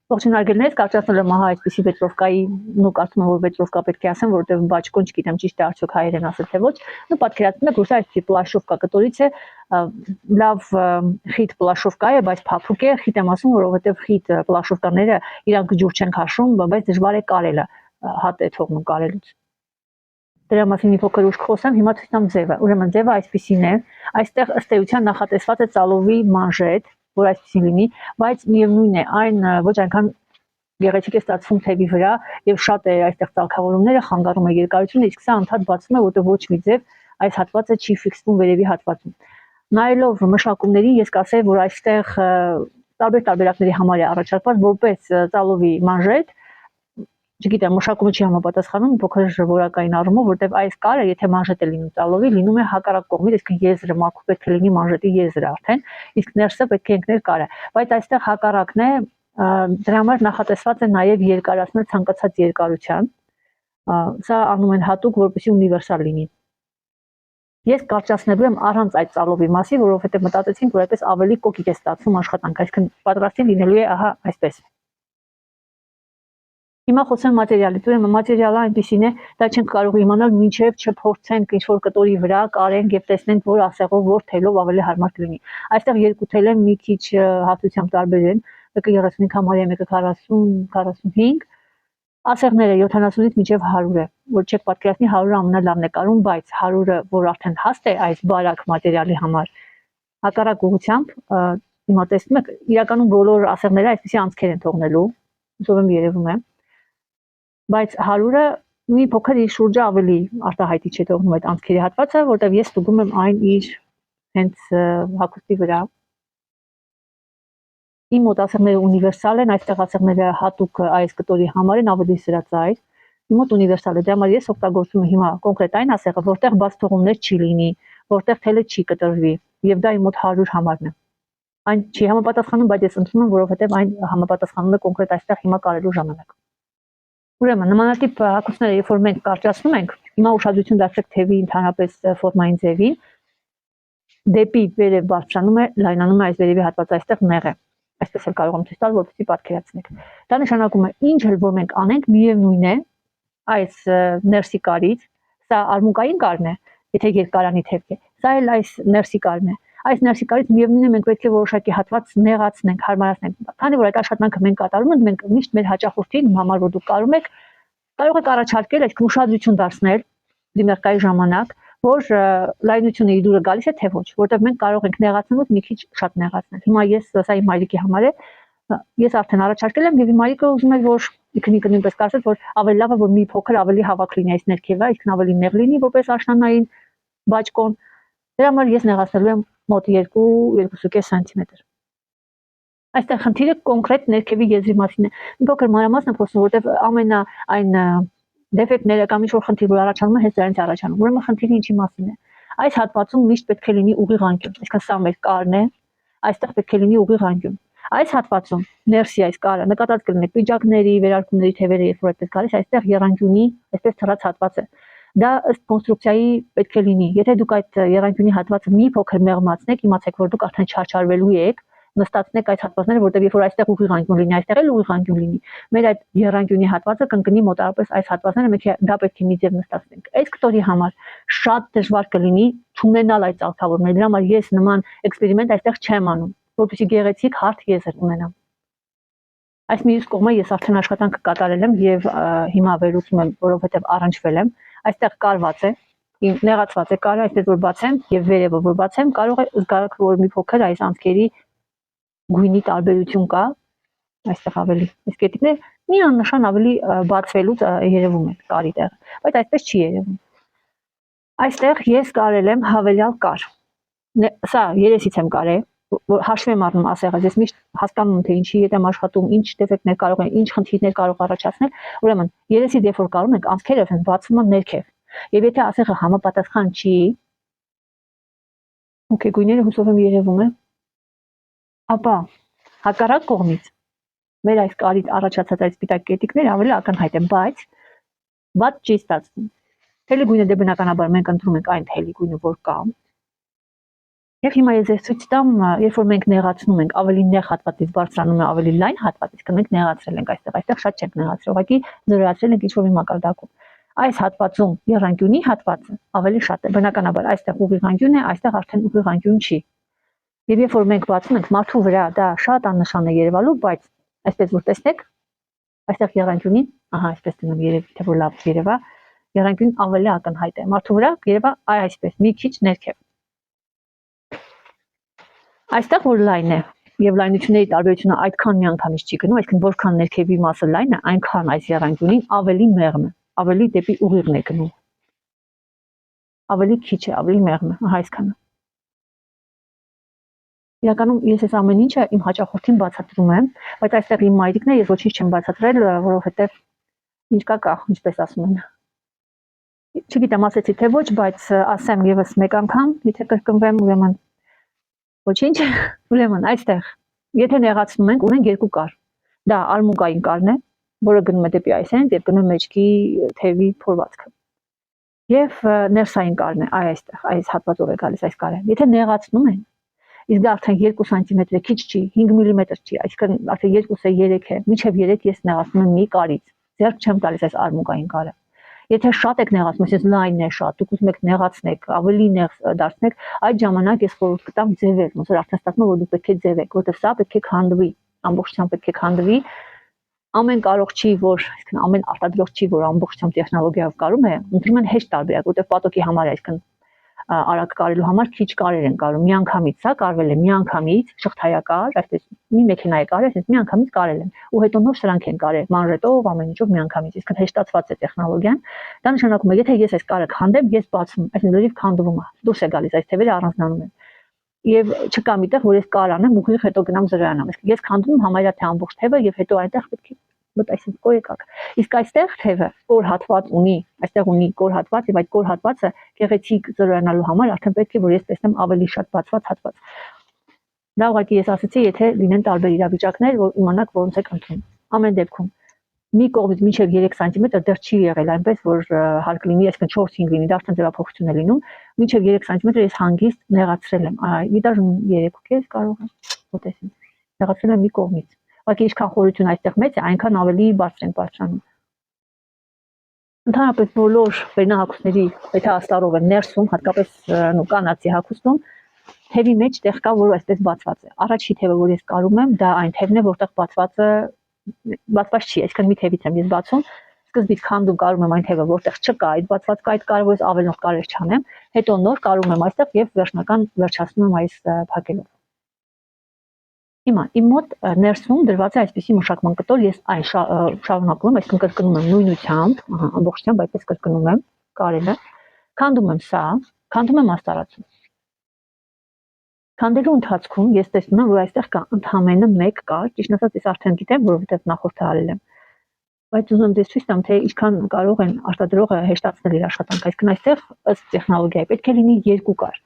Ողջույն արգելներից կարծրացնել եմ ահա այսպիսի վետրովկայի, նու կարծում եմ որ վետրովկա պետք է ասեմ, որովհետև բաճկոն չգիտեմ ճիշտ է արդյոք հայերեն ասել թե ոչ, նու պատկերացնում եք, որ սա այսպիսի պլաշովկա կտորից է, լավ խիտ պլաշովկա է, բայց փափուկ է, խիտ եմ ասում, որովհետև խիտ պլաշովկաները իրանք ջուր չեն քաշում, բայց դժվար է կարելը, հատ է թողնում կարելուց։ Դրա մասին մի փոքր ուշ խոսեմ, հիմա ցույց տամ ձևը։ Ուրեմն ձևը այսպիսին է, այստեղ ըստ էության նախատեսված է ծալովի մանժետ, որ այսպեսին լինի, բայց միևնույն է, այն ոչ այնքան գեղեցիկ է ստացվում թևի վրա եւ շատ է այստեղ ծալքավորումները խանգարում է երկարությունը, իսկ սա անդադ բացվում է, որտեղ ոչ մի ձև այս հատվածը չի ֆիքսվում վերևի հատվածում։ Նայելով մշակումներին ես կասեի, որ այստեղ տարբեր տարբերակների համար է առաջարկված որպես ծալովի մանժետ, չգիտեմ, մշակումը չի համապատասխանում փոքր որակային առումով, որտեղ այս կարը, եթե մանժետ է լինում ծալովի, լինում է հակառակ կողմից, այսինքն եզրը մաքուր պետք է լինի մանժետի եզրը արդեն, իսկ ներսը պետք է ընկներ կարը, բայց այստեղ հակառակն է, դրա համար նախատեսված է նաև երկարացնել ցանկացած երկարության, սա անում են հատուկ, որպեսզի ունիվերսալ լինի։ Ես կարճացնելու եմ առանց այդ ծալովի մասի, որովհետև մտածեցինք, որ այդպես ավելի կոկիկ է ստացվում աշխատանքը, այսինքն պատրաստին լինելու է ահա այսպես։ Հիմա խոսեմ մատերիալից, ուրեմն մատերիալը այնպեսին է, դա չենք կարող իմանալ մինչև չփորձենք ինչ-որ կտորի վրա, կարենք եւ տեսնենք, որ ասեղով, որ թելով ավելի հարմար կլինի։ Այստեղ երկու թել են մի քիչ հատուցությամբ տարբեր են, մեկը 35 համարյա, մեկը 40-45, ասեղները 70-ից մինչև 100 է, որ չեք պատկերացնի 100-ը ամենալավն է կարում, բայց 100-ը, որ արդեն հաստ է այս բարակ մատերիալի համար, հակառակ ուղղությամբ, հիմա տեսնում եք, իրականում բոլոր ասեղները այսպեսի անցքեր են թողնելու, ուսով եմ երևում է, բայց 100-ը մի փոքր իր շուրջը ավելի արտահայտիչ է թողնում այդ անցքերի հատվածը, որտեղ ես ստուգում եմ այն իր հենց հագուստի վրա։ Իմ մոտ ասեղները ունիվերսալ են, այստեղ ասեղները հատուկ այս կտորի համար են ավելի սրածայր։ Իմ մոտ ունիվերսալ է, դրա համար ես օգտագործում եմ հիմա կոնկրետ այն ասեղը, որտեղ բաց թողումներ չի լինի, որտեղ թելը չի կտրվի, եւ դա իմ մոտ 100 համարն է։ Այն չի համապատասխանում, բայց ես ընդունում եմ, որովհետեւ այն համապատասխանում է կոնկրետ այստեղ հիմա կարելու ժամանակ։ Ուրեմն նմանատիպ հագուստները, երբ որ մենք կարճացնում ենք, հիմա ուշադրություն դարձրեք թևի ընդհանրապես ֆորմային ձևին, դեպի վերև բարձրանում է, լայնանում է այս վերևի հատվածը, այստեղ նեղ է։ Այսպես էլ կարող եմ ցույց տալ, որպեսզի պատկերացնեք։ Դա նշանակում է, ինչ էլ որ մենք անենք, միևնույն է, այս ներսի կարից, սա արմունկային կարն է, եթե երկարանի թևք է, սա էլ այս ներսի կարն է։ Այս ներսի կարից միևնույն է, մենք պետք է որոշակի հատված նեղացնենք, հարմարացնենք։ Քանի որ այդ աշխատանքը մենք կատարում ենք, մենք միշտ մեր հաճախորդին, համար որ դուք կարող եք առաջարկել այս ուշադրություն դարձնել դիմերկայի ժամանակ, որ լայնությունը իր դուրը գալիս է թե ոչ, որտեղ մենք կարող ենք նեղացնելուց մի քիչ շատ նեղացնել։ Հիմա ես սա իմ մայրիկի համար է, ես արդեն առաջարկել եմ եւ իմ մայրիկը ուզում է որ ինքնին նույնպես կարծես որ ավելի լավ է որ մի փոքր ավելի հավաք լինի այս ներքևը, այսինքն ավելի նեղ լինի որպես աշնանային բաճկոն։ Դրա համար ես նեղացնելու եմ մոտ 2-2.5 սանտիմետր։ Այստեղ խնդիրը կոնկրետ ներքևի եզրի մասին է։ Մի փոքր մանրամասն եմ խոսում, որտեղ ամենա այն դեֆեկտները կամ ինչ-որ խնդիր որ առաջանում է, հենց դրանից առաջանում։ Ուրեմն խնդիրը ինչի մասին է։ Այս հատվածում միշտ պետք է լինի ուղիղ անկյուն, այսինքն սա մեր կարն է, այստեղ պետք է լինի ուղիղ անկյուն։ Այս հատվածում ներսի այս կարը նկատած կլինի պիջակների, վերարկումների թևերը, երբ որ այդպես գալիս, այստեղ եռանկյունի, այսպես թռած հատված է։ Դա ըստ կոնստրուկցիայի պետք է լինի։ Եթե դուք այդ եռանկյունի հատվածը մի փոքր մեղմացնեք, իմացեք, որ դուք արդեն չարչարվելու եք, նստացնեք այդ հատվածները, որտեղ երբ որ այստեղ ուղիղ անկյուն լինի, այստեղ էլ ուղիղ անկյուն լինի, մեր այդ եռանկյունի հատվածը կընկնի մոտավորապես այս հատվածները, մենք դա պետք է մի ձև նստացնենք։ Այս կտորի համար շատ դժվար կլինի չունենալ այդ ծալքավորումները, դրա համար ես նման էքսպերիմենտ այստեղ չեմ անում, որպեսզի գեղեցիկ հարթ եզր ունենամ։ Այս մյուս կողմը ես արդեն աշխատանքը կատարել եմ եւ հիմա վերլուծում եմ, որովհետեւ առնչվել եմ, այստեղ կարված է, նեղացված է կարը, այսպես որ բացեմ եւ վերևը որ բացեմ, կարող է զգալ, որ մի փոքր այս անցքերի գույնի տարբերություն կա, այստեղ ավելի, այս կետիկները մի աննշան ավելի բացվելուց երևում է կարի տեղը, բայց այսպես չի երևում։ Այստեղ ես կարել եմ հավելյալ կար, սա երեսից եմ կարել, որ հաշվի եմ առնում ասեղը, ես միշտ հասկանում եմ թե ինչի հետ եմ աշխատում, ինչ դեֆեկտներ կարող են, ինչ խնդիրներ կարող առաջացնել, ուրեմն երեսից երբ որ կարում ենք անցքերը բացվում են ներքև, եւ եթե ասեղը համապատասխան չի, օքեյ գույները հուսով եմ երևում է, ապա հակառակ կողմից մեր այս կարից առաջացած այս սպիտակ կետիկները ավելի ակնհայտ են, բայց բաց չի ստացվում։ Թելի գույնը դե բնականաբար մենք ընտրում ենք այն թելի գույնը, որ կա։ Եվ հիմա ես ձեզ ցույց տամ, երբ որ մենք նեղացնում ենք, ավելի նեղ հատվածից բարձրանում է ավելի լայն հատված, իսկ մենք նեղացրել ենք այստեղ շատ չենք նեղացրել, ուղղակի զրոյացրել ենք ինչ-որ մի մակարդակում։ Այս հատվածում եղանկյունի հատվածը ավելի շատ է, բնականաբար այստեղ ուղիղ անկյուն է, այստեղ արդեն ուղիղ անկյուն չի։ Եվ երբ որ մենք բացում ենք մարդու վրա, դա շատ աննշան է երևալու, բայց այսպես որ տեսնեք, այստեղ եղանկյունին, ահա այսպես դնում երևի թե որ լավ երևա, եղանկյունն ավելի ակնհայտ է։ Մարդու վրա երևա այսպես մի քիչ ներքև։ Այստեղ որ լայն է եւ լայնությունների տարբերությունը այդքան միանգամից չի գնում, այսինքն որքան ներքևի մասը լայն է, այնքան այս եղանկյունին ավելի մեղմ է, ավելի դեպի ուղիղն է գնում։ Ավելի քիչ է, ավելի մեղմ է, ահա այսքանը։ Իրականում ես այս ամեն ինչը իմ հաճախորդին բացատրում եմ, բայց այստեղ իմ մայրիկն է, ես ոչինչ չեմ բացատրել, որովհետեւ ինչ կա, ինչպես ասում են։ Չգիտեմ, ասեցի թե ոչ, բայց ասեմ եւս մեկ անգամ, եթե կրկնվեմ, ուրեմն ոչինչ, ուրեմն այստեղ, եթե նեղացնում ենք, ունենք երկու կար։ Դա արմունկային կարն է, որը գնում է դեպի այսենք եւ գնում է մեջքի թևի փորվածքը։ Եվ ներսային կարն է, այստեղ, այս հատվածով է գալիս այս կարը։ Եթե նեղացնում են, իսկ դա արդեն 2 սանտիմետր է, քիչ չի, 5 միլիմետր չի, այսինքն արդեն 2-ը 3 է, մինչև 3 ես նեղացնում եմ մի կարից, ձեռք չեմ տալիս այս արմունկային կարը։ Եթե շատ եք նեղացնում, այսինքն լայնն է շատ, դուք ուզում եք նեղացնեք, ավելի նեղ դարձնեք, այդ ժամանակ ես խորհուրդ կտամ ձևեր, ոնց որ արդեն ստացվում է, որ դուք պետք է ձևեք, որովհետև սա պետք է քանդվի, ամբողջությամբ պետք է քանդվի։ Ամեն կարող չի, որ, այսինքն ամեն արտադրող չի, որ ամբողջությամբ տեխնոլոգիայով կարում է, ընտրում են հեշտ տարբերակ, որովհետև պատոկի համար է, այսինքն արագ կարելու համար քիչ կարեր են կարում, միանգամից, սա կարվել է միանգամից, շղթայակար, այսպես մի մեքենա է կարել, այսպես միանգամից կարել են, ու հետո նոր սրանք են կարել, մանրետով, ամեն ինչով միանգամից, իսկ հեշտացված է տեխնոլոգիան, դա նշանակում է, եթե ես այս կարը քանդեմ, ես բացում, այսինքն լրիվ քանդվում է, դուրս է գալիս, այս թևերը առանձնանում են, եւ չկա միտեղ, որ ես կար անեմ, ուղիղ հետո գնամ զրոյանամ, իսկ ես քանդում եմ համարյա թե ամբողջ թևը եւ հետո այնտեղ պետք է մտ այսինքն կոյ եկակ։ Իսկ այստեղ թևը կոր հատված ունի, այստեղ ունի կոր հատված եւ այդ կոր հատվածը գեղեցիկ զրոյանալու համար արդեն պետք է որ ես տեսնեմ ավելի շատ բացված հատված։ Դա ուղղակի ես ասացի, եթե լինեն տարբեր իրավիճակներ, որ իմանաք որոնց եք ընտրում։ Ամեն դեպքում մի կողմից մինչև 3 սանտիմետր դեռ չի եղել այնպես, որ հարկ լինի, այսինքն 4-5 լինի, դա արդեն ձևափոխություն է լինում, մինչև 3 սանտիմետր ես հանգիստ նեղացրել եմ, իդաժ 3 կարող եմ, որտեսին, նեղացրել եմ մի կողմից, ուղղակի ինչքան խորություն այստեղ մեծ է, այնքան ավելի բարձր են բարձրանում։ Ընդհանրապես բոլոր վերնահագուստների բետա-աստարով են ներսում, հատկապես կանացի հագուստում, թևի մեջ տեղ կա, որ այսպես բացված է։ Առաջի թևը, որ ես կարում եմ, դա այն թևն է, որտեղ բացված չի, այսինքն մի թևից եմ ես բացում, սկզբից քանդում կարում եմ այն թևը, որտեղ չկա այդ բացված կա, այդ կարևոր է ավելնող կարեր չանեմ, հետո նոր կարում եմ այստեղ եւ վերջնական վերջացնում եմ այս փակելով։ Հիմա իմ մոտ ներսում դրված է այսպիսի մշակման կտոր, ես այն շարունակում եմ, այսինքն կրկնում եմ նույնությամբ, ամբողջությամբ այդպես կրկնում եմ կարելը, քանդում եմ սա, քանդում եմ աստարացում։ Քանդելու ընթացքում ես տեսնում եմ, որ այստեղ կա ընդհանրապես մեկ կար, ճիշտ ասած ես արդեն գիտեմ, որովհետև նախորդը արել եմ։ Բայց ուզում եմ դες ցույց տամ, թե ինչքան կարող են արտադրողը հեշտացնել իր աշխատանքը, այսինքն այստեղ ըստ տեխնոլոգիայի պետք է լինի 2 կար։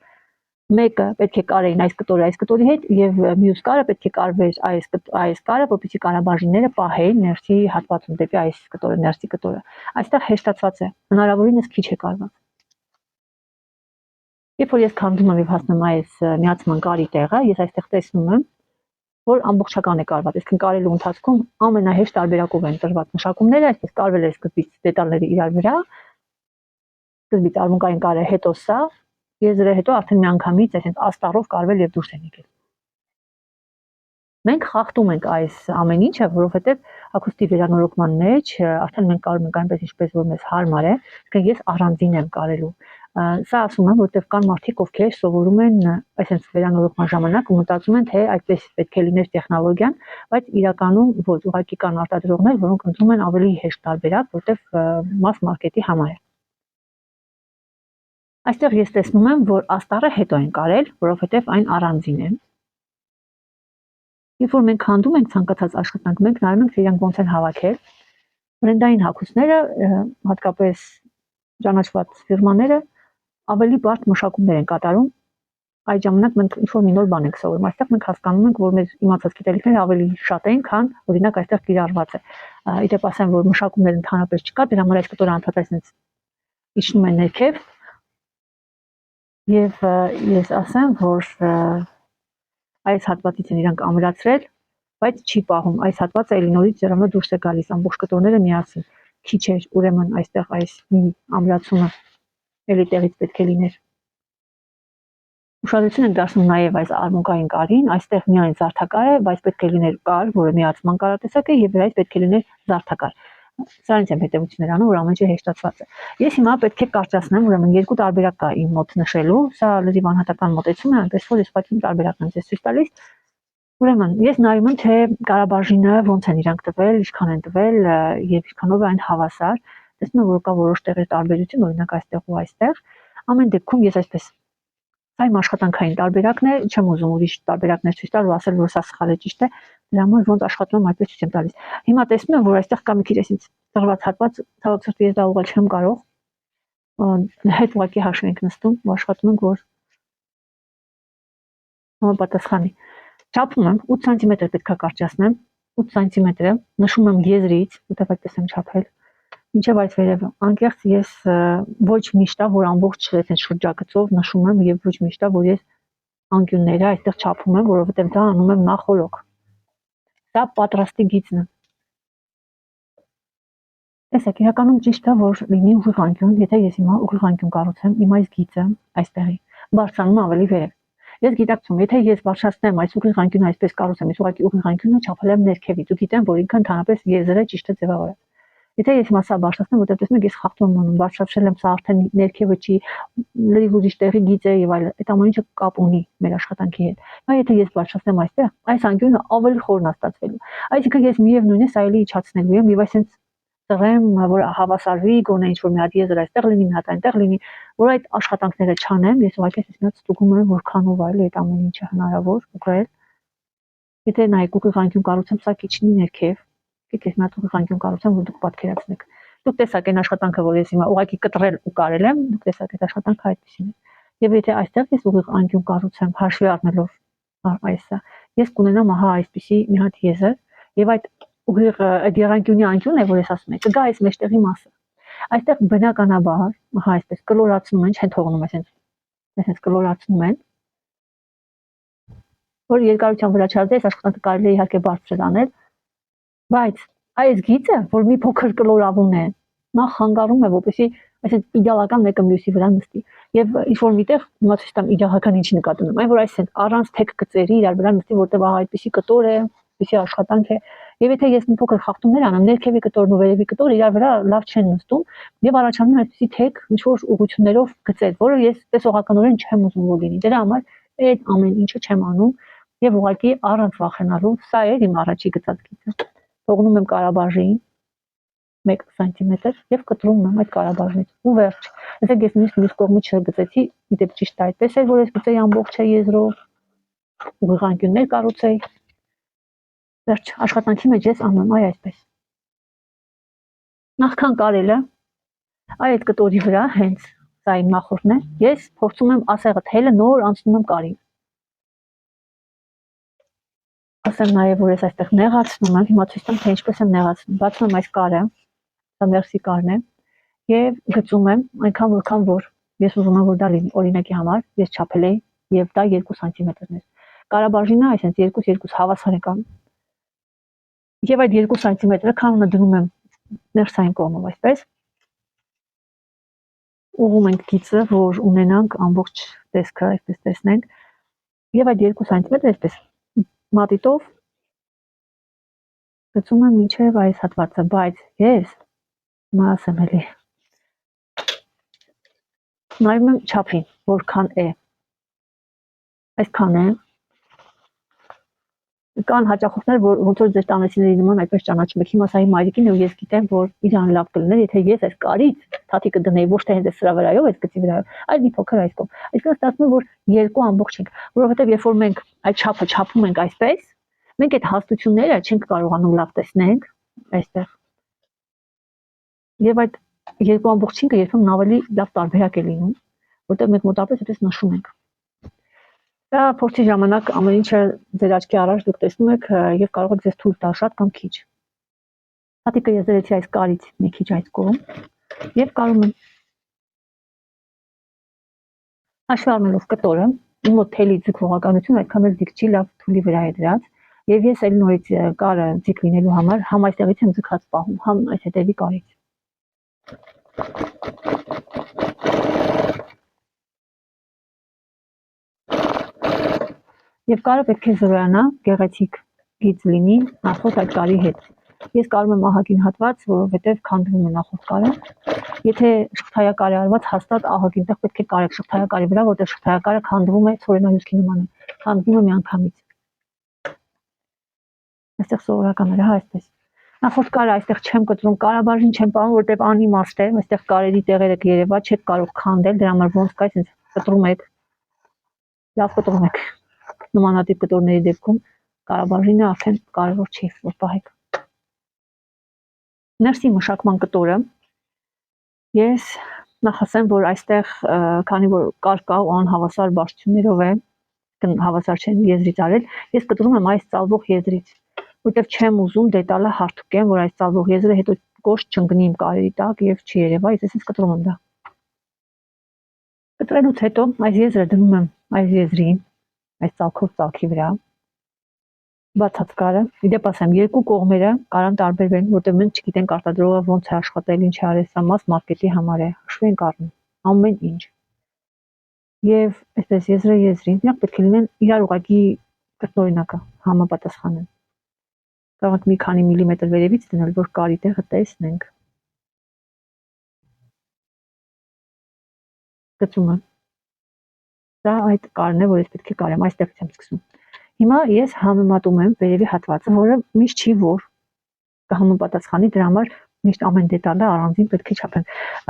Մեկը պետք է կարեին այս կտորի հետ եւ մյուս կարը պետք է կարվեր այս կարը, որպեսզի կարաբաժինները պահեին ներսի հատվածում դեպի այս կտորը, ներսի կտորը։ Այստեղ հեշտացված է, հնարավորինս քիչ է կարված։ Երբ որ ես քանդում եմ եւ հասնում այս միացման կարի տեղը, ես այստեղ տեսնում եմ, որ ամբողջական է կարված, այսինքն կարելու ընթացքում ամենահեշտ տարբերակով են տրված մշակումները, այսպես կարվել է սկզբից դետալները իրար վրա, սկզբից արմունկային կարը, հետո սա, եզրը հետո արդեն միանգամից, այսինքն աստառով կարվել եւ դուրս են եկել։ Մենք խախտում ենք այս ամեն ինչը, որովհետեւ հագուստի վերանորոգման մեջ արդեն մենք կարում ենք այնպես ինչպես որ մեզ հարմար է, այսինքն ես առանձին եմ կարելու։ Սա ասում եմ, որտեղ կան մարդիկ, ովքեր սովորում են այսպես վերանորոգման ժամանակ ու մտածում են, թե այդպես պետք է լիներ տեխնոլոգիան, բայց իրականում ոչ, ուղղակի կան արտադրողներ, որոնք ընտրում են ավելի հեշտ տարբերակ, որտեղ մաս մարքեթի համար է։ Այստեղ ես տեսնում եմ, որ աստառը հետո են կարել, որովհետև այն առանձին է։ Երբ որ մենք քանդում ենք ցանկացած աշխատանք, մենք նայում ենք, թե իրանք ոնց են հավաքել։ Բրենդային հագուստները, հատկապես ճանաչված ֆիրմաները ավելի բարդ մշակումներ են կատարում, այդ ժամանակ մենք ինչ-որ մի նոր բան ենք սովորում, այստեղ մենք հասկանում ենք, որ մեր իմացած գիտելիքները ավելի շատ են, քան օրինակ այստեղ կիրառված է։ Իդեպ ասեմ, որ մշակումներ ընդհանրապես չկա, դրա համար այս կտորը անդադար այսպես իջնում է ներքև, Եվ ես ասեմ, որ այս հատվածից են իրանք ամրացրել, բայց չի պահում, այս հատվածը էլի նորից ջրամը դուրս է գալիս, ամբողջ կտորները միասին, քիչ էր, ուրեմն այստեղ այս մի ամրացումը էլի տեղից պետք է լիներ։ Ուշադրություն ենք դարձնում նաև այս արմունկային կարին, այստեղ միայն զարդակար է, բայց պետք է լիներ կար, որը միացման կարատեսակ է եւ վրայից պետք է լիներ զարդակար։ Սրանից եմ հետևություններ անում, որ ամեն ինչ հեշտացված է։ Ես հիմա պետք է կարճացնեմ, ուրեմն երկու տարբերակ կա իմ մոտ նշելու, սա լրիվ անհատական մոտեցում է, այնպես որ ես ուղղակի տարբերակն եմ ձեզ ցույց տալիս։ Ուրեմն ես նայում եմ, թե Ղարաբաղինը ոնց են իրանք տվել, ինչքան են տվել եւ ինչքանով է այն հավասար։ Տեսնում եմ, որ կա որոշ տեղի տարբերություն, օրինակ այստեղ ու այստեղ։ Ամեն դեպքում ես այսպես Սա իմ աշխատանքային տարբերակն է, չեմ ուզում ուրիշ տարբերակներ ցույց տալ ու ասել, որ սա սխալ է, ճիշտ է, դրա համար ոնց աշխատում եմ, այդպես ցույց եմ տալիս։ Հիմա տեսնում եմ, որ այստեղ կա մի քիչ այսինքն ծրված հատված, ցավոք սրտի ես դա ուղղել չեմ կարող։ Հետ ուղղակի հաշվի ենք նստում ու աշխատում ենք, որ համապատասխանի։ Չափում եմ 8 սանտիմետր պետք է կարճացնեմ, 8 սանտիմետրը նշում եմ եզրից, որտեղ այդպես եմ չափել։ Մինչև այս վերևը, անկեղծ ես ոչ միշտ, որ ամբողջ այդպես շրջագծով նշում եմ եւ ոչ միշտ, որ ես անկյունները այստեղ չափում եմ, որովհետև դա անում եմ նախորոք։ Դա պատրաստի գիծն է։ Տեսեք, իրականում ճիշտ է, որ լինի ուղիղ անկյուն, եթե ես հիմա ուղիղ անկյուն կառուցեմ, իմ այս գիծը այստեղի բարձրանում ավելի վերև։ Ես գիտակցում, եթե ես բարձրացնեմ այս ուղիղ անկյունը այսպես կառուցեմ, ես ուղղակի ուղիղ անկյունը չափել եմ ներքևից ու գիտեմ, որ ինքը ընդհանրապես եզրը ճիշտ է ձևավորել։ Եթե ես հիմա սա բարձրացնեմ, որտեղ տեսնում եք, ես խախտում եմ անում, բարձրացրել եմ սա արդեն ներքևը չի, լրիվ ուրիշ տեղի գիծ է եւ այլն, այդ ամեն ինչը կապ ունի մեր աշխատանքի հետ։ Բայց եթե ես բարձրացնեմ այստեղ, այս անկյունը ավելի խորն է ստացվելու։ Այսինքն ես միևնույն է սա էլի իջացնելու եմ եւ այսինքն ծղեմ, որ հավասարվի, գոնե ինչ-որ մի հատ եզր այստեղ լինի, մի հատ այնտեղ լինի, որ այդ աշխատանքները չանեմ, ես ուղղակի այս մի հատ ստուգում եմ, որքանով այլ այդ ամեն ինչը հնարավոր ուղղել։ Եթե նայեք ուղիղ անկյուն կառուցեմ, սա քիչնի ներքև, գիտեք, մի հատ ուղիղ անկյուն կառուցեմ, որ դուք պատկերացնեք։ Դուք տեսակ այն աշխատանքը, որ ես հիմա ուղղակի կտրել ու կարել եմ, դուք տեսակ այդ աշխատանքը այդպեսին է։ Եվ եթե այստեղ ես ուղիղ անկյուն կառուցեմ, հաշվի առնելով այսը, ես կունենամ ահա այսպիսի մի հատ եզր, եւ այդ ուղիղ այդ եռանկյունի անկյունն է, որ ես ասում եմ, կգա այս մեջտեղի մասը։ Այստեղ բնականաբար, ահա այսպես կլորացնում են, չեն թողնում այսպես կլորացնում են, որ երկարության վրա չարժե, այս աշխատանքը կարելի է իհարկե բարձր անել, բայց այս գիծը, որ մի փոքր կլորավուն է, նա խանգարում է, որպեսզի այսինքն իդեալական մեկը մյուսի վրա նստի։ Եվ ինչ որ միտեղ հիմա ցույց տամ իդեալական ինչի նկատում եմ, այն որ այսինքն առանց թեք գծերի իրար վրա նստի, որտեղ ահա այդպիսի կտոր է, այդպիսի աշխատանք է։ Եվ եթե ես մի փոքր խախտումներ անեմ, ներքևի կտորն ու վերևի կտորը իրար վրա լավ չեն նստում եւ առաջանում են այսպիսի թեք ինչ որ ուղղություններով գծեր, որը ես տեսողականորեն չեմ ուզում որ լինի։ Դրա համար այդ ամեն ինչը չեմ անում եւ ուղղակի առանց վախենալու, սա է իմ առաջի գծած գիծը։ Թողնում եմ կարաբաժին 1 սանտիմետր եւ կտրում եմ այդ կարաբաժնից ու վերջ։ Այսինքն ես մյուս կողմից չգծեցի, դեպ ճիշտ է այդպես է, որ ես գծեի ամբողջ եզրով, ուղիղ անկյուններ կառուցեի։ Վերջ, աշխատանքի մեջ ես անում այ այսպես։ Նախքան կարելը, այդ կտորի վրա հենց սա իմ նախորդն է, ես փորձում եմ ասեղը թելը նոր անցնում եմ կարին։ Ասեմ նաև, որ ես այստեղ նեղացնում եմ, հիմա ցույց տամ, թե ինչպես եմ նեղացնում։ Բացում եմ այս կարը, սա ներսի կարն է, եւ գծում եմ այնքան որքան որ ես ուզում եմ որ դա լինի։ Օրինակի համար ես չափել էի եւ դա 2 սանտիմետրն է։ Կարաբաժինը այսինքն 2-2 հավասար է կան։ Եվ այդ 2 սանտիմետրը քանունը դնում եմ ներսային կողմով այսպես։ Ուղղում ենք գիծը, որ ունենանք ամբողջ տեսքը, այսպես տեսնենք։ Եվ այդ 2 սանտիմետրը այսպես մատիտով գծում եմ մինչև այս հատվածը, բայց ես մասեմ էլի նայում եմ չափին, որքան է։ Այսքան է։ Կան հաճախորդներ, որ ոնց որ ձեր տանեցիների նման այդպես ճանաչում եք։ Հիմա սա իմ մայրիկին է ու ես գիտեմ, որ իրան լավ կլիներ, եթե ես այս կարից թաթիկը դնեի ոչ թե հենց սրա վրայով, այս գծի վրայով, այլ մի փոքր այս կողմ։ Այսինքն ստացվում է, որ երկու ամբողջ ենք, որովհետև երբ որ մենք այդ չափը չափում ենք այսպես, մենք այդ հաստությունները չենք կարողանում լավ տեսնենք այստեղ։ Եվ այդ երկու ամբողջինը երբեմն ավելի լավ տարբերակ է լինում, որտեղ մենք մոտավորապես այդպես նշում ենք։ Դա փորձի ժամանակ ամեն ինչը ձեր աչքի առաջ դուք տեսնում եք եւ կարող եք ձեզ թույլ տալ շատ կամ քիչ։ Հատիկը ես դրեցի այս կարից մի քիչ այս կողմ եւ կարում եմ Հաշվի առնելով կտորը, իմ մոտ թելի ձգողականություն այդքան էլ ձիգ չի, լավ թուլի վրա է դրած, եւ ես էլ նորից կարը ձիգ լինելու համար համ այստեղից եմ ձգած պահում, համ այս հետևի կարից։ Եվ կարը պետք է զորանա, գեղեցիկ գիծ լինի նախորդ այդ կարի հետ։ Ես կարում եմ ահագին հատված, որովհետև քանդվում է նախորդ կարը։ Եթե շղթայակար է արված, հաստատ ահագին տեղ պետք է կարեք շղթայակարի վրա, որտեղ շղթայակարը քանդվում է ցորենահյուսքի նման է, քանդվում է միանգամից։ Այստեղ սովորական էր, հա, այսպես։ Նախորդ կարը այստեղ չեմ կտրում, կարաբաժին չեմ պահում, որտեղ անիմաստ է, այստեղ կարերի տեղերը կերևա, չեք կարող քանդել, դրա համար ոնց կա, այսպես կտրում եք, լավ կտրում եք։ Նմանատիպ կտորների դեպքում կարաբաժինը արդեն կարևոր չի, որ պահեք։ Ներսի մշակման կտորը ես նախ ասեմ, որ այստեղ քանի որ կար կա ու անհավասար բարձություններով է, հավասար չեն եզրից արել, ես կտրում եմ այս ծալվող եզրից, որտեղ չեմ ուզում դետալը հարթուկեմ, որ այս ծալվող եզրը հետո կոշտ չընկնի իմ կարերի տակ եւ չի երևա, ես այսպես կտրում եմ դա։ Կտրելուց հետո այս եզրը դնում եմ այս եզրին, այս ծալքով ծալքի վրա, բացած կարը, իդեպ ասեմ, երկու կողմերը կարան տարբերվեն, որտեղ մենք չգիտենք արտադրողը ոնց է աշխատել, ինչ է արել, սա մաս մարկետի համար է, հաշվի ենք առնում, ամեն ինչ։ Եվ այսպես եզրը եզրին, դրանք պետք է լինեն իրար ուղղակի կրկնօրինակը, համապատասխանեն։ Կարող եք մի քանի միլիմետր վերևից դնել, որ կարի տեղը տեսնենք։ Գծում եմ։ Դա այդ կարն է, որ ես պետք է կարեմ, այստեղից եմ սկսում։ Հիմա ես համեմատում եմ վերևի հատվածը, որը միշտ չի, որ կհամապատասխանի, դրա համար միշտ ամեն դետալը առանձին պետք է չափեն։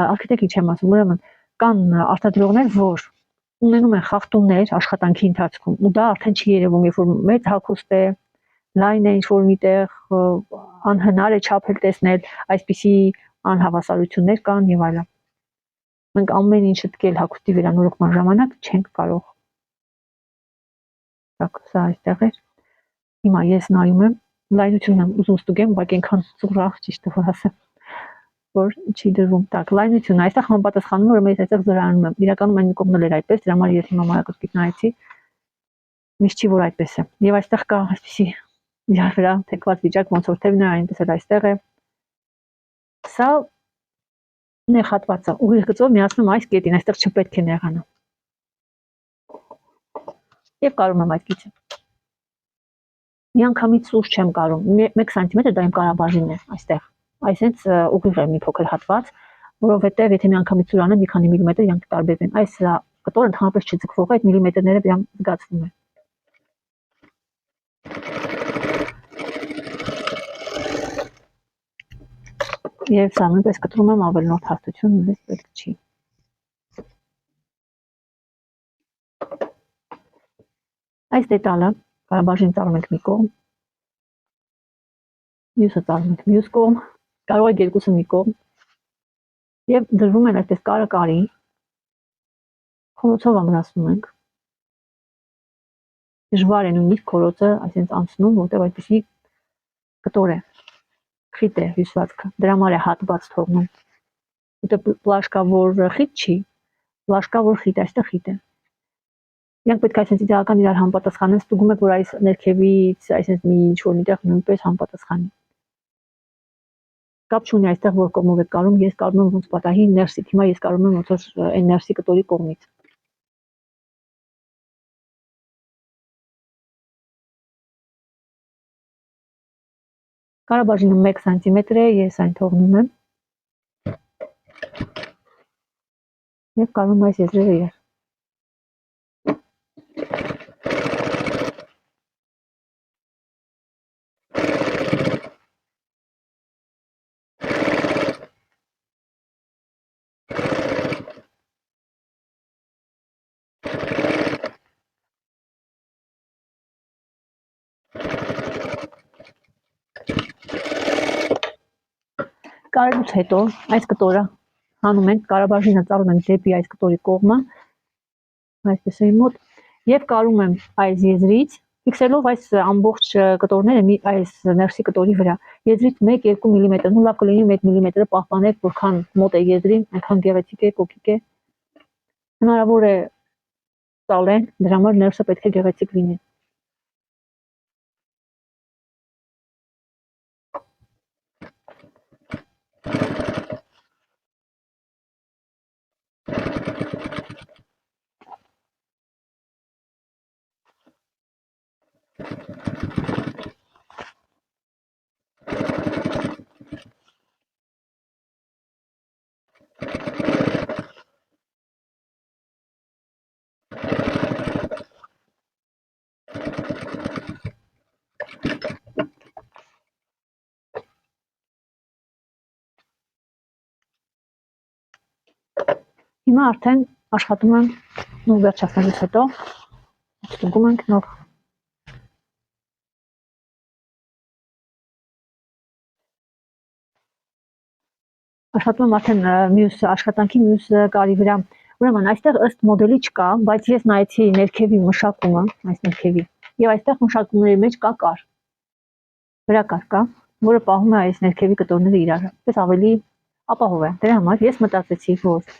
Արքիտեկտի չեմ ասում, ուրեմն կան արտադրողներ, որ ունենում են խախտումներ աշխատանքի ընթացքում, ու դա արդեն չի երևում, երբ որ մեծ հագուստ է, լայն է ինչ-որ միտեղ, անհնար է չափել տեսնել, այսպիսի անհավասարություններ կան եւ այլն։ Մենք ամեն ինչը տկել հագուստի վերանորոգման ժամանակ չենք կարող։ Так, սա այստեղ է։ Հիմա ես նայում եմ, լայնությունն եմ ուզում ստուգեմ, բայց այնքան ծուռախ ճիշտ է որ ասեմ, որ չի դրվում։ Так, լայնությունը այստեղ համապատասխանում է, որ ես այստեղ զրանում եմ։ Իրականում այն կողմն էլ էր այդպես, դրա համար ես հիմա մանրակրկիտ նայեցի։ Միշտ չի որ այդպես է։ Եվ այստեղ կա այսպիսի իրար վրա թեքված վիճակ, ոնց որ թևն է, այնպես էլ այստեղ է։ Սա նեղ հատվածը ուղիղ գծով միացնում այս կետին, այստեղ չպետք է նեղանա։ Եվ կարում եմ այդ գիծը։ Միանգամից սուրճ չեմ կարում, 1 սանտիմետր դա իմ կարաբաժինն է այստեղ։ Այսինքն ուղիղ է մի փոքր հատված, որովհետև եթե միանգամից սուրանեմ մի քանի միլիմետր իրանք տարբերվեն։ Այս կտորը ընդհանրապես չձգվող է, այդ միլիմետրները իրանք զգացվում է։ Եվ սա նույնպես կտրում եմ ավելորդ հարթություն նույնպես պետք չի։ Այս դետալը կարաբաժին ծառում ենք մի կողմ, մյուսը ծառում ենք մյուս կողմ, կարող եք երկուսը մի կողմ եւ դրվում են այդպես կարը կարի, քորոցով ամրացնում ենք։ Դժվար է նույնիսկ քորոցը այսպես անցնում, որտեղ այդպեսի կտոր է, խիտ է հյուսվածքը, դրա համար է հատված թողնում։ Որտեղ պլաշկավոր խիտ չի, պլաշկավոր խիտ, այստեղ խիտ է։ Իրանք պետք է այսպես իդեալական իրար համապատասխանեն, ստուգում եք, որ այս ներքևից այսպես մի ինչ-որ միտեղ նույնպես համապատասխանի։ Կապ չունի այստեղ որ կողմով եք կարում, ես կարում եմ ոնց պատահի ներսից, հիմա ես կարում եմ ոնց որ այն ներսի կտորի կողմից։ Կարաբաժինը 1 սանտիմետր է, ես այն թողնում եմ։ Եվ կարում այս եզրերը իրար։ Կարելուց հետո այս կտորը հանում ենք, կարաբաժինը ծառում ենք դեպի այս կտորի կողմը, այսպես է իմ մոտ, եւ կարում եմ այս եզրից, ֆիքսելով այս ամբողջ կտորները այս ներսի կտորի վրա, եզրից 1-2 միլիմետր, ու լավ կլինի 1 միլիմետրը պահպանեք, որքան մոտ է եզրին, այնքան գեղեցիկ է, կոկիկ է։ Հնարավոր է տալեն, դրա համար ներսը պետք է գեղեցիկ լինի։ Հիմա արդեն աշխատում եմ նոր վերջացնելուց հետո ստուգում ենք նոր աշխատում եմ արդեն մյուս աշխատանքի մյուս կարի վրա։ Ուրեմն այստեղ ըստ մոդելի չկա, բայց ես նայեցի ներքևի մշակումը, այս ներքևի, եւ այստեղ մշակումների մեջ կա կար։ Վրակար կա, որը պահում է այս ներքևի կտորները իրար, պես ավելի ապահով է։ Դրա համար ես մտածեցի, որ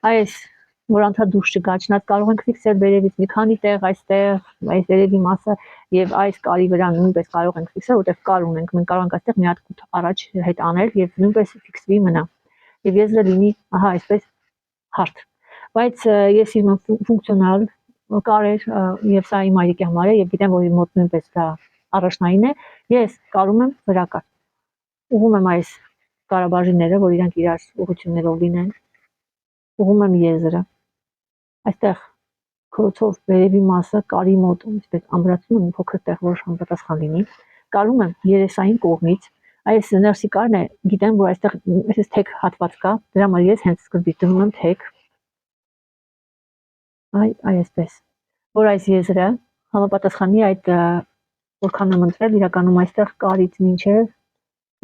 այս որ անդադուրս չգաչնած կարող ենք ֆիքսել վերևից մի քանի տեղ այստեղ, այս վերևի մասը եւ այս կարի վրա նույնպես կարող ենք ֆիքսել, որտեղ կար ունենք, մենք կարող ենք այստեղ մի հատ կուտ առաջ հետ անել եւ նույնպես ֆիքսվի մնա։ Եվ եզրը լինի, ահա այսպես հարթ։ Բայց ես իմ ֆունկցիոնալ կարեր եւ սա իմ այրիկի համար է եւ գիտեմ, որ իմ մոտ նույնպես դա առաջնային է, ես կարում եմ վրակար։ Ուղում եմ այս կարաբաժինները, որ իրանք իրար ուղղություններով լինեն։ Ուղում եմ եզրը։ Այստեղ քրոցով վերևի մասը կարի մոտ այսպես ամրացնում եմ փոքր տեղ, որ համապատասխան լինի։ Կարում եմ երեսային կողմից, այս ներսի կարն է, գիտեմ, որ այստեղ այսպես թեք հատված կա, դրա համար ես հենց սկզբից դնում եմ թեք։ Այսպես, որ այս եզրը համապատասխանի այդ որքան եմ ընտրել, իրականում այստեղ կարից մինչև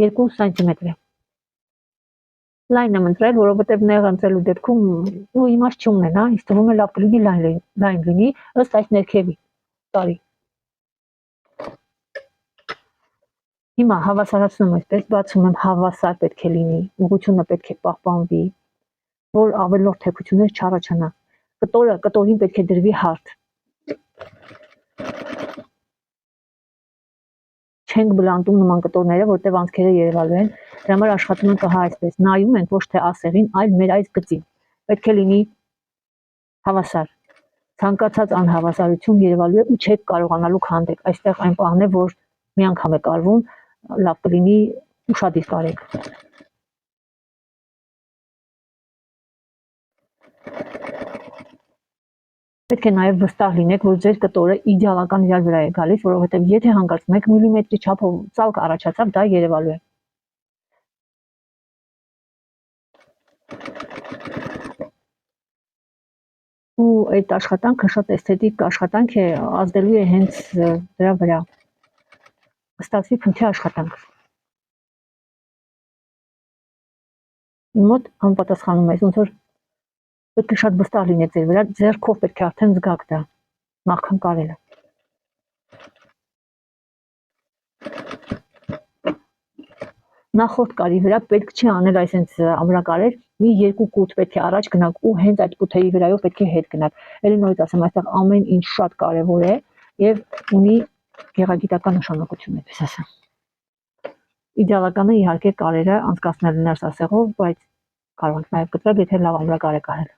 2 սանտիմետր է։ Լայն եմ ընտրել, որովհետև նեղ ընտրելու դեպքում ու իմաստ չունենա, ինձ թվում է լավ կլինի լայն լինի, ըստ այս ներքևի տարի։ Հիմա հավասարացնում այսպես, բացում եմ, հավասար պետք է լինի, ուղղությունը պետք է պահպանվի, որ ավելորդ թեքություններ չառաջանա։ Կտորին պետք է դրվի հարթ։ Չենք բլանտում նման կտորները, որտեղ անցքերը երևալու են, դրա համար աշխատում ենք ահա այսպես, նայում ենք ոչ թե ասեղին, այլ մեր այս գծին։ Պետք է լինի հավասար։ Ցանկացած անհավասարություն երևալու է ու չեք կարողանալու քանդեք։ Այստեղ այն պահն է, որ մի անգամ է կարվում, լավ կլինի ուշադիր կարեք։ Պետք է նաև վստահ լինեք, որ ձեր կտորը իդեալական իրար վրա է գալիս, որովհետև եթե հանկարծ 1 մմ-ի չափով ծալք առաջացավ, դա երևալու է։ Ու այդ աշխատանքը շատ էսթետիկ աշխատանք է, ազդելու է հենց դրա վրա։ Ստացվի փնթի աշխատանք։ Իմ մոտ համապատասխանում է, ոնց որ պետք է շատ վստահ լինեք ձեր վրա, ձեռքով պետք է արդեն զգաք դա, նախքան կարելը։ Նախորդ կարի վրա պետք չի անել այսենց ամրակարեր, մի 2 կուտ պետք է առաջ գնաք ու հենց այդ կուտերի վրայով պետք է հետ գնաք։ Էլի նորից ասեմ, այստեղ ամեն ինչ շատ կարևոր է եւ ունի գեղագիտական նշանակություն, այդպես ասեմ։ Իդեալականը իհարկե կարերը անցկացնել ներս ասեղով, բայց կարող ենք նաև կտրել, եթե լավ ամրակար է կարել։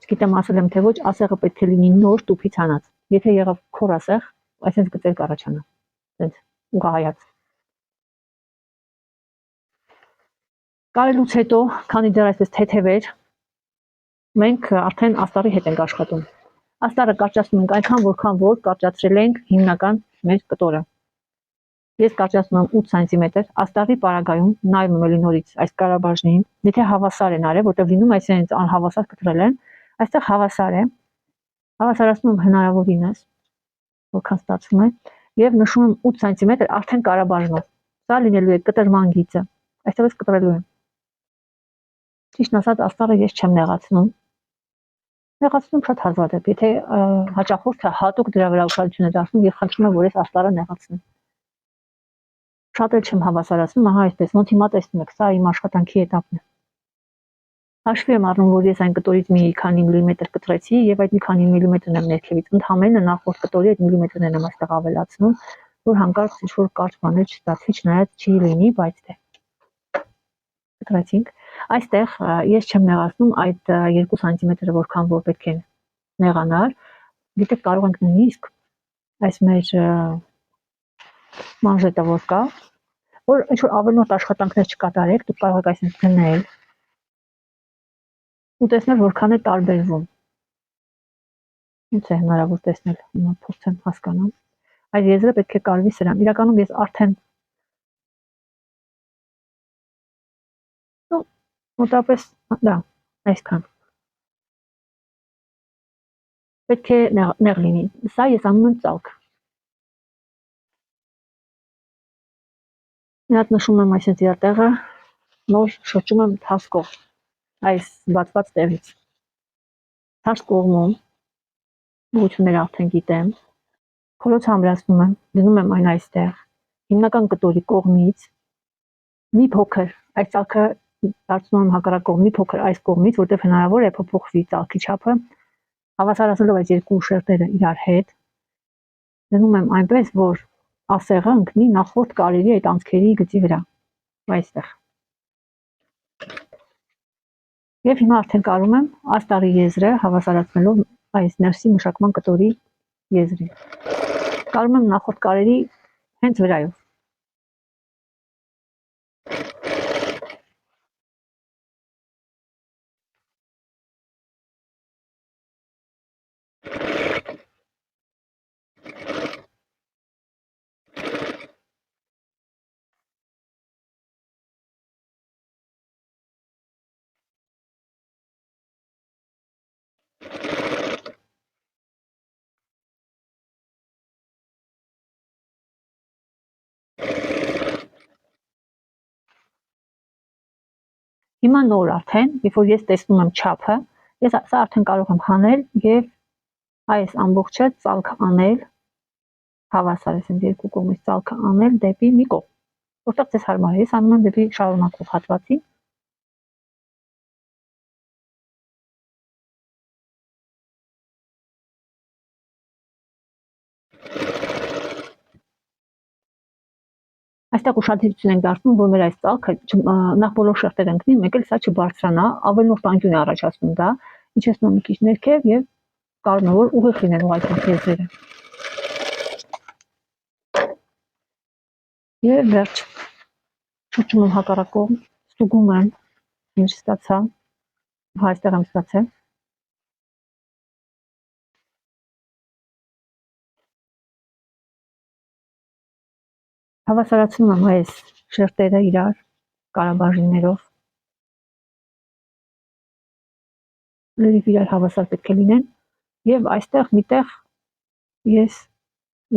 Չգիտեմ ասել եմ թե ոչ, ասեղը պետք է լինի նոր տուփից հանած։ Եթե եղավ քոր ասեղ, այսպես գծեր կառաջանա։ Այդպես ուղղահայաց։ Կարելուց հետո, քանի դեռ այսպես թեթև էր, մենք արդեն աստառի հետ ենք աշխատում։ Աստառը կարճացնում ենք այնքան, որքան որ կարճացրել ենք հիմնական մեր կտորը։ Ես կարճացնում եմ 8 սանտիմետր, աստառի պարագայում նայում եմ էլի նորից այս կարաբաժնին, եթե հավասար են արել, որտեղ լինում է այսինքն անհավասար կտրել են, այստեղ հավասար է, հավասարացնում եմ հնարավորինս, որքան ստացվում է, եւ նշում եմ 8 սանտիմետր արդեն կարաբաժնով։ Սա լինելու է կտրման գիծը, այստեղից կտրելու եմ։ Ճիշտն ասած, աստառը ես չեմ նեղացնում։ Նեղացնում շատ հազվադեպ, եթե հաճախորդը հատուկ դրա վրա ուշադրություն է դարձնում, եւ խնդրում եմ, որ ես աստառը նեղացնեմ։ Շատ էլ չեմ հավասարացնում, ահա այսպես, ոնց հիմա տեսնում եք, սա իմ աշխատանքի էտապն է։ Հաշվի եմ առնում, որ ես այն կտորից մի քանի միլիմետր կտրեցի եւ այդ մի քանի միլիմետրն եմ ներքևից ընդհանրապես նախորդ կտորի այդ միլիմետրներն եմ այստեղ ավելացնում, որ հանկարծ ինչ-որ կարճ բաներ չստացվի, չնայած չի լինի, բայց դե կտրեցինք։ Այստեղ ես չեմ նեղացնում այդ 2 սանտիմետրը, որքան որ պետք է նեղանար։ Գիտեք, կարող ենք նույնիսկ այս մեր մանժետը որ կա, որ ինչ-որ ավելորդ աշխատանքներ չկատարեք, դուք կարող եք այսպես գնել ու տեսնել որքան է տարբերվում։ Ինչ է հնարավոր տեսնել, հիմա փորձեմ հասկանալ։ Այդ եզրը պետք է կարվի սրան։ Իրականում ես արդեն մոտավորապես դա այսքան։ Պետք է նեղ լինի։ Սա ես անում եմ ծալք։ Մի հատ նշում եմ այսպես իր տեղը, նոր շրջում եմ թասկով այս բացված տեղից։ Թաշ կողմում ուղղությունները արդեն գիտեմ։ Քոլոց ամրացնում եմ, դնում եմ այն այստեղ։ Հիմնական կտորի կողմից մի փոքր այս ծալքը դարձնում եմ հակառակ կողմի փոքր այս կողմից, որտեղ հնարավոր է փոփոխվի ծալքի չափը, հավասարացնելով այս երկու շերտերը իրար հետ, դնում եմ այնպես, որ ասեղը ընկնի նախորդ կարերի այդ անցքերի գծի վրա, այստեղ։ Եվ հիմա արդեն կարում եմ աստարի եզրը հավասարացնելով այս ներսի մշակման կտորի եզրին։ Կարում եմ նախորդ կարերի հենց վրայով։ Հիմա նոր արդեն, երբ որ ես տեսնում եմ չափը, ես սա արդեն կարող եմ հանել եւ այս ամբողջը ծալք անել, հավասար է երկու կողմից ծալքը անել դեպի մի կողմ, որտեղ ձեզ հարմար է, ես անում եմ դեպի շարունակող հատվածի։ Այստեղ ուշադրություն ենք դարձնում, որ մեր այս ծալքը նախ բոլոր շերտերը ընկնի, մեկ էլ սա չբարձրանա, ավելորդ անկյուն է առաջացնում դա, իջեցնում մի քիչ ներքև եւ կարող է որ ուղիղ լինելու այդ եզրերը։ Եվ վերջ շրջում եմ հակառակ կողմ, ստուգում եմ, ինչ ստացա, այստեղ եմ ստացել։ Հավասարացնում եմ այս շերտերը իրար կարաբաժիններով։ Լրիվ իրար հավասար պետք է լինեն եւ այստեղ միտեղ ես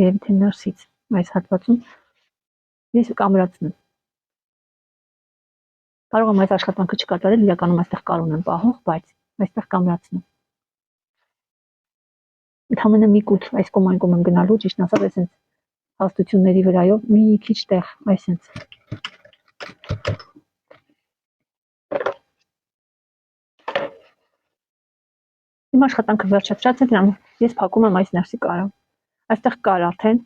եւ թե ներսից այս հատվածում ես կամրացնում։ Կարող եմ այս աշխատանքը չկատարել, իրականում այստեղ կարող եմ պահող, բայց այստեղ կամրացնում։ Ընդհանրապես մի կուտ այս կողմ այն կողմ եմ գնալու, ճիշտ ասած, այսպես հաստությունների վրայով մի քիչ տեղ, այսպես։ Իմ աշխատանքը վերջացրած է, դրան ես փակում եմ այս ներսի կարը։ Այստեղ կար արդեն։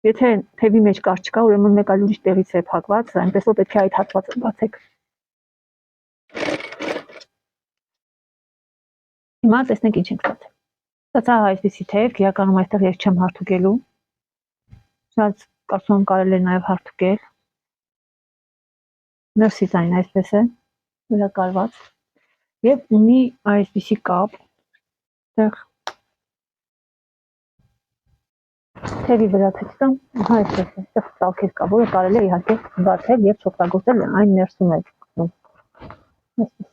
Եթե թևի մեջ կար չկա, ուրեմն մեկ այլ ուրիշ տեղից է փակված, այնպես որ պետք է այդ հատվածը բացեք։ Հիմա տեսնենք ինչ ենք ստացել։ Ստացա այսպիսի թև, իրականում այստեղ ես չեմ հարթուկելու։ Շատ կարծում եմ կարելի է նաև հարթուկել։ Ներսից այն այսպես է, վերակարված։ Եվ ունի այսպիսի կապ, այստեղ թևի վրա թեքստում, ահա այսպես է, այստեղ ծալքեր կա, որը կարելի է իհարկե բացել եւ չօգտագործել այն ներսում է։ Այսպես